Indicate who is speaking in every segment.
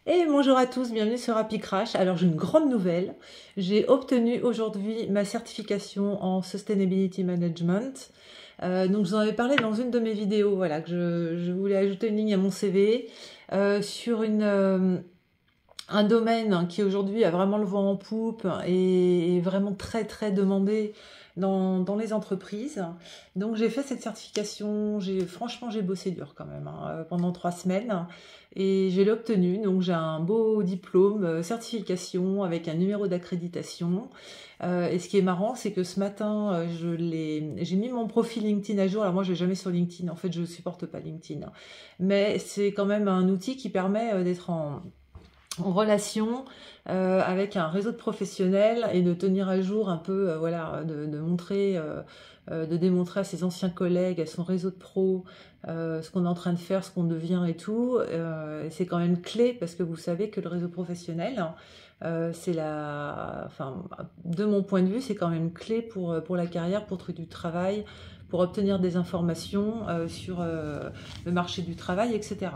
Speaker 1: Et bonjour à tous, bienvenue sur Happy Crash. Alors j'ai une grande nouvelle, j'ai obtenu aujourd'hui ma certification en Sustainability Management. Donc je vous en avais parlé dans une de mes vidéos, voilà, que je voulais ajouter une ligne à mon CV sur un domaine qui aujourd'hui a vraiment le vent en poupe et est vraiment très très demandé dans les entreprises. Donc j'ai fait cette certification, franchement j'ai bossé dur quand même pendant 3 semaines et je l'ai obtenue. Donc j'ai un beau diplôme, certification avec un numéro d'accréditation. Et ce qui est marrant, c'est que ce matin, j'ai mis mon profil LinkedIn à jour. Alors moi, je vais jamais sur LinkedIn. En fait, je supporte pas LinkedIn, mais c'est quand même un outil qui permet d'être en relation avec un réseau de professionnels et de tenir à jour un peu, voilà, de montrer, de démontrer à ses anciens collègues, à son réseau de pros, ce qu'on est en train de faire, ce qu'on devient et tout. Et c'est quand même clé parce que vous savez que le réseau professionnel, enfin, de mon point de vue, c'est quand même clé pour la carrière, pour trouver du travail, pour obtenir des informations sur le marché du travail, etc.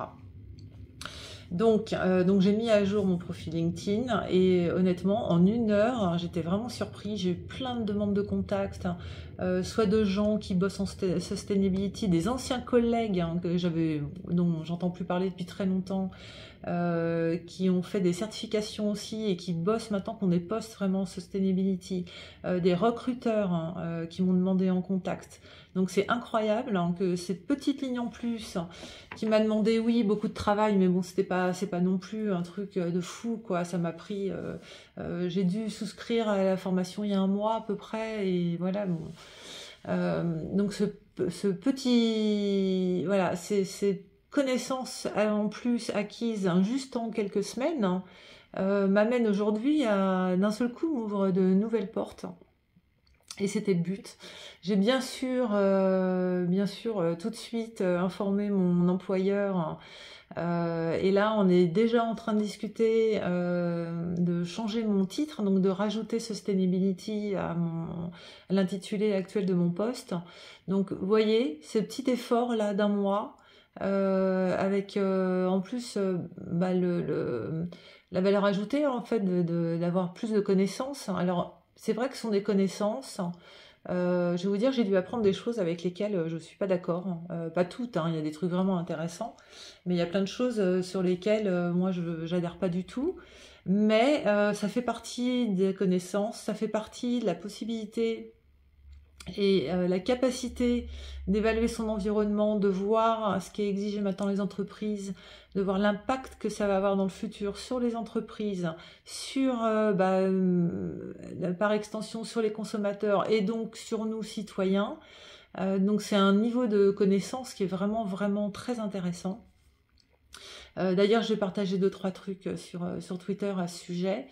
Speaker 1: Donc j'ai mis à jour mon profil LinkedIn et honnêtement, en 1 heure, j'étais vraiment surpris. J'ai eu plein de demandes de contact, soit de gens qui bossent en sustainability, des anciens collègues dont j'entends plus parler depuis très longtemps, qui ont fait des certifications aussi et qui bossent maintenant qu'on est postes vraiment en sustainability, des recruteurs qui m'ont demandé en contact. Donc c'est incroyable que cette petite ligne en plus qui m'a demandé, oui, beaucoup de travail, mais bon, c'est pas non plus un truc de fou, quoi. Ça m'a pris, j'ai dû souscrire à la formation il y a 1 mois à peu près, et voilà. Bon. Donc ce petit, voilà, ces connaissances en plus acquises juste en quelques semaines m'amènent aujourd'hui à d'un seul coup m'ouvre de nouvelles portes. Et c'était le but. J'ai bien sûr, tout de suite informé mon employeur. Et là, on est déjà en train de discuter de changer mon titre, donc de rajouter Sustainability à l'intitulé actuel de mon poste. Donc, vous voyez, ce petit effort là d'1 mois, avec en plus la valeur ajoutée en fait d'avoir plus de connaissances. Alors, c'est vrai que ce sont des connaissances. Je vais vous dire, j'ai dû apprendre des choses avec lesquelles je suis pas d'accord. Pas toutes, il y a des trucs vraiment intéressants, mais il y a plein de choses sur lesquelles moi j'adhère pas du tout. Mais ça fait partie des connaissances, ça fait partie de la possibilité et la capacité d'évaluer son environnement, de voir ce qui est exigé maintenant les entreprises, de voir l'impact que ça va avoir dans le futur sur les entreprises, sur par extension sur les consommateurs et donc sur nous citoyens. Donc c'est un niveau de connaissance qui est vraiment vraiment très intéressant. D'ailleurs, je vais partager 2-3 trucs sur Twitter à ce sujet.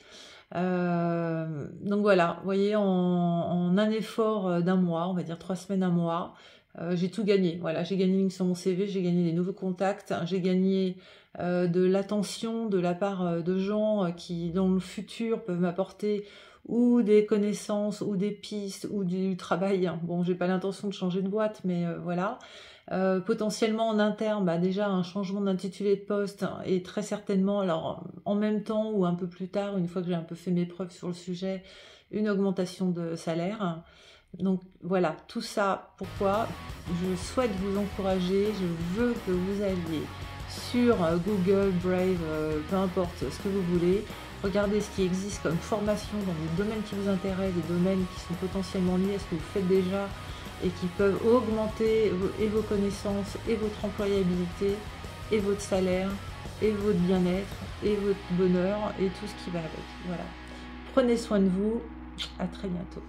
Speaker 1: Donc voilà, vous voyez, en un effort d'1 mois, on va dire 3 semaines, 1 mois, j'ai tout gagné. Voilà, j'ai gagné une ligne sur mon CV, j'ai gagné des nouveaux contacts, j'ai gagné de l'attention de la part de gens qui, dans le futur, peuvent m'apporter ou des connaissances, ou des pistes, ou du travail. Bon, j'ai pas l'intention de changer de boîte, mais voilà. Potentiellement en interne, déjà un changement d'intitulé de poste et très certainement, alors en même temps ou un peu plus tard, une fois que j'ai un peu fait mes preuves sur le sujet, une augmentation de salaire. Donc voilà, tout ça, pourquoi je souhaite vous encourager, je veux que vous alliez sur Google, Brave, peu importe ce que vous voulez, regardez ce qui existe comme formation dans les domaines qui vous intéressent, des domaines qui sont potentiellement liés à ce que vous faites déjà et qui peuvent augmenter et vos connaissances, et votre employabilité, et votre salaire, et votre bien-être, et votre bonheur, et tout ce qui va avec. Voilà. Prenez soin de vous. À très bientôt.